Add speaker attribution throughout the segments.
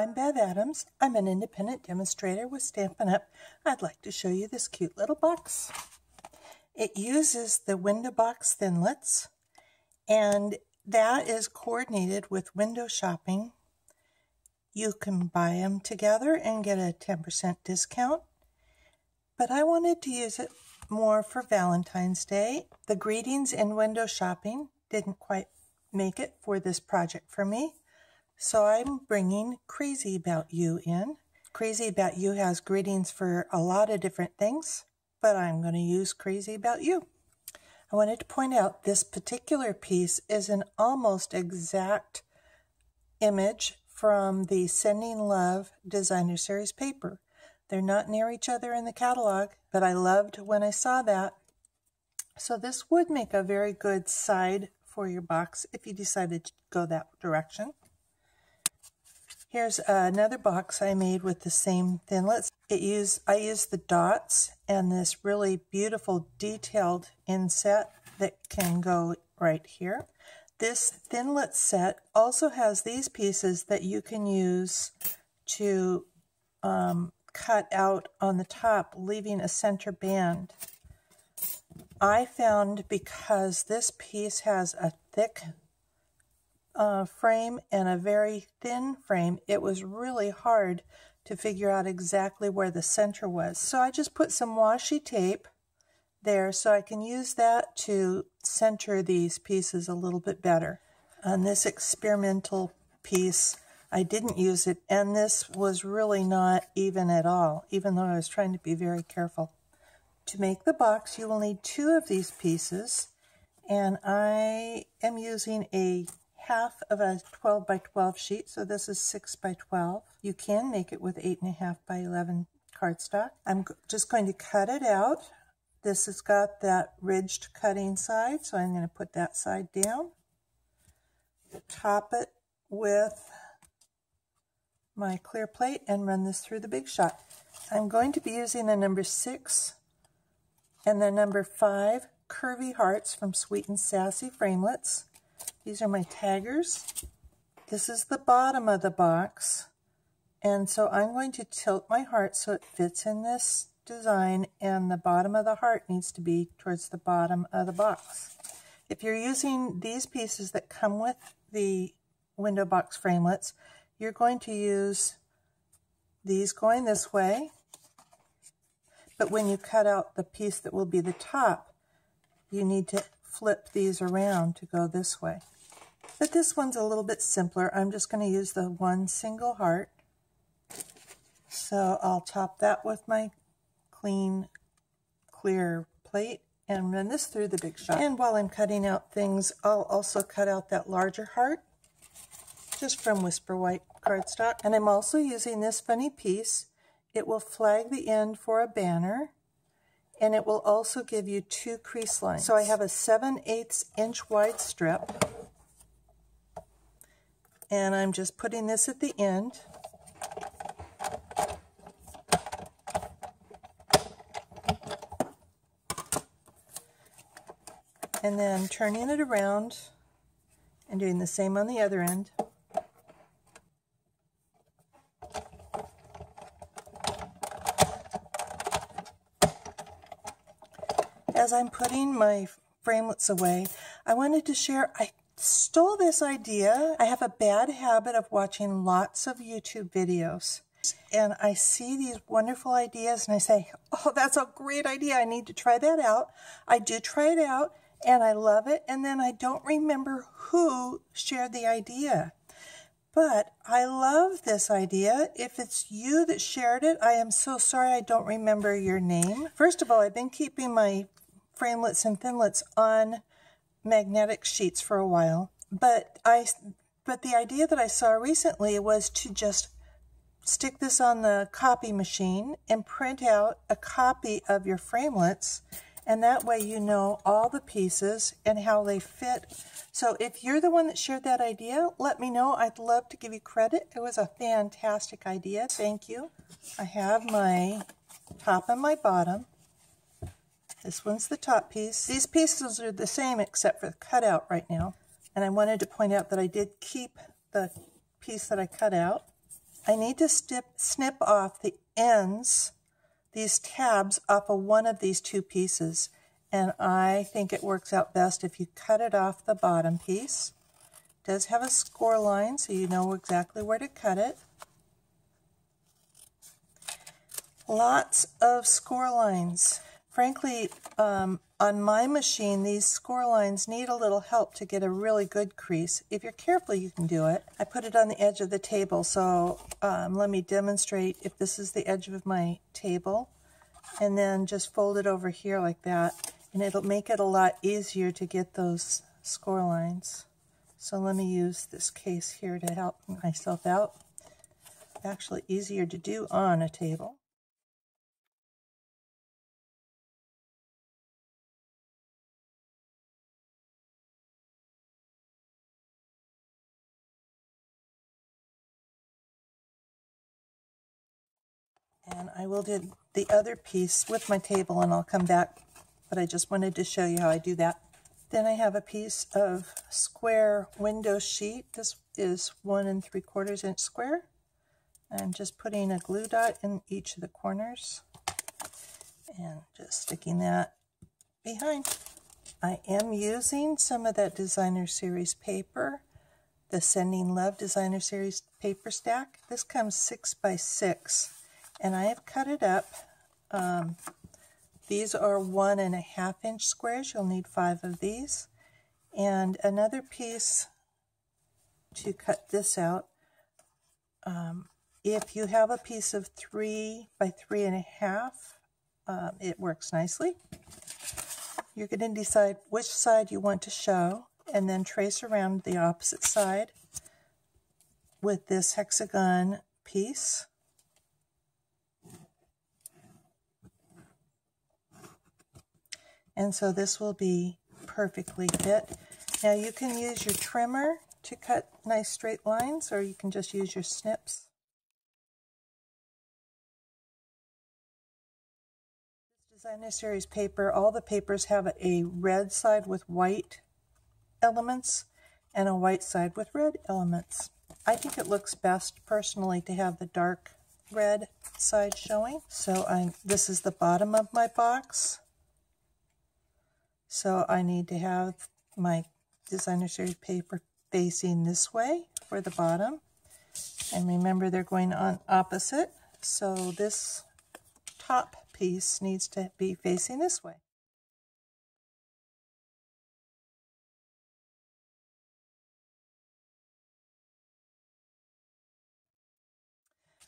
Speaker 1: I'm Bev Adams. I'm an independent demonstrator with Stampin' Up. I'd like to show you this cute little box. It uses the Window Box Thinlits, and that is coordinated with window shopping. You can buy them together and get a 10% discount, but I wanted to use it more for Valentine's Day. The greetings in window shopping didn't quite make it for this project for me. So I'm bringing Crazy About You in. Crazy About You has greetings for a lot of different things, but I'm going to use Crazy About You. I wanted to point out this particular piece is an almost exact image from the Sending Love Designer Series paper. They're not near each other in the catalog, but I loved when I saw that. So this would make a very good side for your box if you decided to go that direction. Here's another box I made with the same Thinlits. I used the dots and this really beautiful detailed inset that can go right here. This Thinlit set also has these pieces that you can use to cut out on the top, leaving a center band. I found because this piece has a thick frame and a very thin frame, it was really hard to figure out exactly where the center was. So I just put some washi tape there so I can use that to center these pieces a little bit better. On this experimental piece, I didn't use it, and this was really not even at all, even though I was trying to be very careful. To make the box, you will need 2 of these pieces, and I am using a half of a 12 by 12 sheet, so this is 6 by 12. You can make it with 8.5 by 11 cardstock. I'm just going to cut it out. This has got that ridged cutting side, so I'm going to put that side down. Top it with my clear plate and run this through the Big Shot. I'm going to be using the number 6 and the number 5 curvy hearts from Sweet and Sassy Framelits. These are my taggers. This is the bottom of the box, and so I'm going to tilt my heart so it fits in this design, and the bottom of the heart needs to be towards the bottom of the box. If you're using these pieces that come with the Window Box Framelits, you're going to use these going this way, but when you cut out the piece that will be the top, you need to flip these around to go this way. But this one's a little bit simpler. I'm just going to use the one single heart. So I'll top that with my clean, clear plate and run this through the Big Shot. And while I'm cutting out things, I'll also cut out that larger heart, just from Whisper White cardstock. And I'm also using this funny piece. It will flag the end for a banner, and it will also give you 2 crease lines. So I have a 7/8 inch wide strip, and I'm just putting this at the end. And then turning it around and doing the same on the other end. As I'm putting my framelits away, I wanted to share, I stole this idea. I have a bad habit of watching lots of YouTube videos, and I see these wonderful ideas and I say, oh, that's a great idea. I need to try that out. I do try it out and I love it, and then I don't remember who shared the idea. But I love this idea. If it's you that shared it, I am so sorry I don't remember your name. First of all, I've been keeping my Framelits and Thinlits on magnetic sheets for a while, but the idea that I saw recently was to just stick this on the copy machine and print out a copy of your Framelits, and that way you know all the pieces and how they fit. So if you're the one that shared that idea, let me know. I'd love to give you credit. It was a fantastic idea. Thank you. I have my top and my bottom. This one's the top piece. These pieces are the same except for the cutout right now. And I wanted to point out that I did keep the piece that I cut out. I need to snip off the ends, these tabs, off of one of these two pieces. And I think it works out best if you cut it off the bottom piece. It does have a score line, so you know exactly where to cut it. Lots of score lines. Frankly, on my machine, these score lines need a little help to get a really good crease. If you're careful, you can do it. I put it on the edge of the table, so let me demonstrate. If this is the edge of my table, and then just fold it over here like that, and it'll make it a lot easier to get those score lines. So let me use this case here to help myself out. Actually easier to do on a table. And I will do the other piece with my table, and I'll come back, but I just wanted to show you how I do that. Then I have a piece of square window sheet. This is 1 3/4 inch square. I'm just putting a glue dot in each of the corners and just sticking that behind. I am using some of that Designer Series paper, the Sending Love Designer Series paper stack. This comes 6 by 6. And I have cut it up. These are 1 1/2 inch squares. You'll need 5 of these. And another piece to cut this out. If you have a piece of 3 by 3 1/2, it works nicely. You're going to decide which side you want to show, and then trace around the opposite side with this hexagon piece. And so this will be perfectly fit. Now you can use your trimmer to cut nice straight lines, or you can just use your snips. This Designer Series paper, all the papers have a red side with white elements and a white side with red elements. I think it looks best personally to have the dark red side showing. So this is the bottom of my box. So I need to have my Designer Series paper facing this way for the bottom. And remember, they're going on opposite. So this top piece needs to be facing this way.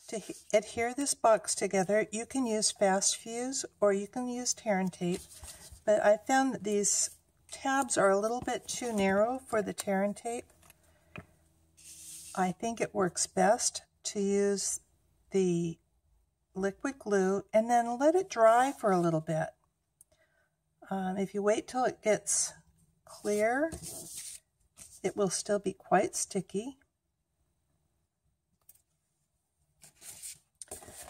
Speaker 1: To adhere this box together, you can use fast fuse or you can use tear and tape. But I found that these tabs are a little bit too narrow for the tear and tape. I think it works best to use the liquid glue and then let it dry for a little bit. If you wait till it gets clear, it will still be quite sticky.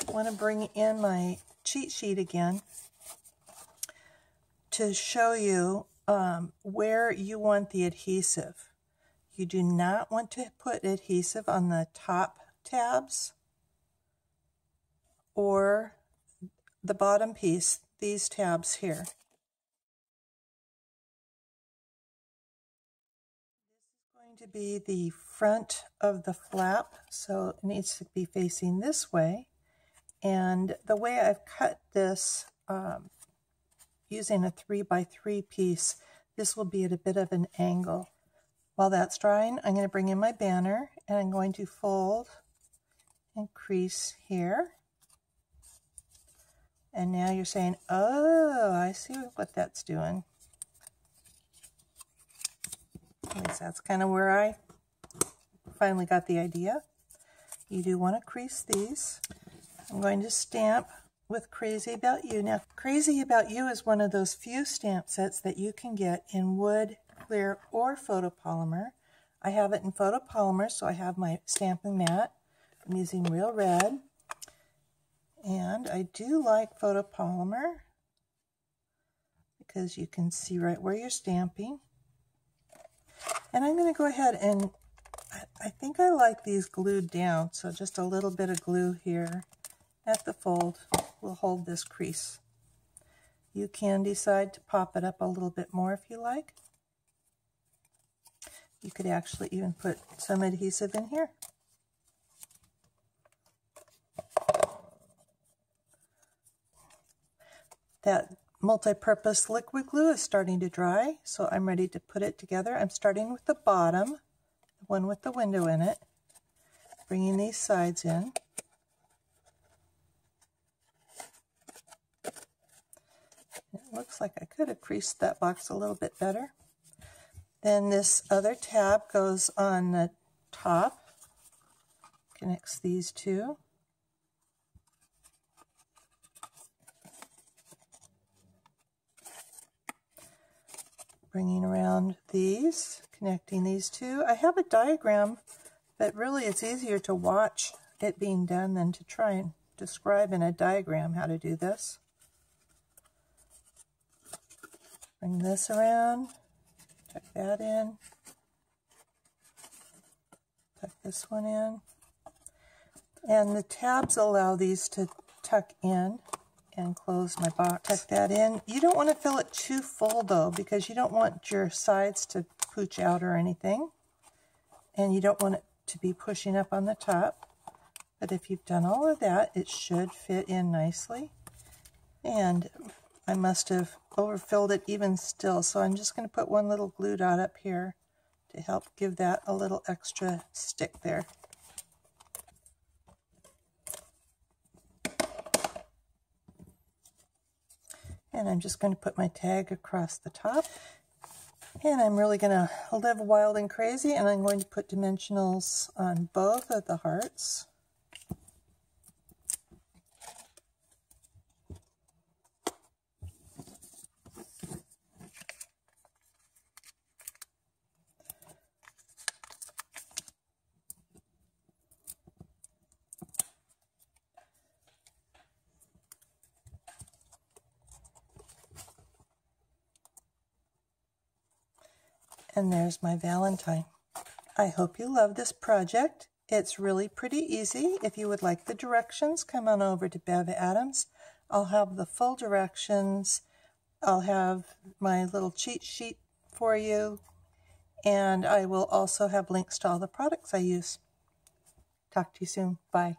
Speaker 1: I want to bring in my cheat sheet again to show you where you want the adhesive. You do not want to put adhesive on the top tabs or the bottom piece, these tabs here. This is going to be the front of the flap, so it needs to be facing this way. And the way I've cut this, using a 3 by 3 piece, this will be at a bit of an angle. While that's drying, I'm going to bring in my banner and I'm going to fold and crease here. And now you're saying, oh, I see what that's doing. At least that's kind of where I finally got the idea. You do want to crease these. I'm going to stamp with Crazy About You. Now, Crazy About You is one of those few stamp sets that you can get in wood, clear, or photopolymer. I have it in photopolymer, so I have my stamping mat. I'm using Real Red. And I do like photopolymer because you can see right where you're stamping. And I'm going to go ahead and I think I like these glued down, so just a little bit of glue here at the fold will hold this crease. You can decide to pop it up a little bit more if you like. You could actually even put some adhesive in here. That multi-purpose liquid glue is starting to dry, so I'm ready to put it together. I'm starting with the bottom, the one with the window in it, bringing these sides in. It looks like I could have creased that box a little bit better. Then this other tab goes on the top, connects these two. Bringing around these, connecting these two. I have a diagram, but really it's easier to watch it being done than to try and describe in a diagram how to do this. Bring this around, tuck that in, tuck this one in. And the tabs allow these to tuck in and close my box. Tuck that in. You don't want to fill it too full though, because you don't want your sides to pooch out or anything. And you don't want it to be pushing up on the top. But if you've done all of that, it should fit in nicely. And I must have overfilled it even still, so I'm just going to put one little glue dot up here to help give that a little extra stick there. And I'm just going to put my tag across the top. And I'm really going to live wild and crazy, and I'm going to put dimensionals on both of the hearts. And there's my Valentine. I hope you love this project. It's really pretty easy. If you would like the directions, come on over to Bev Adams. I'll have the full directions. I'll have my little cheat sheet for you. And I will also have links to all the products I use. Talk to you soon. Bye.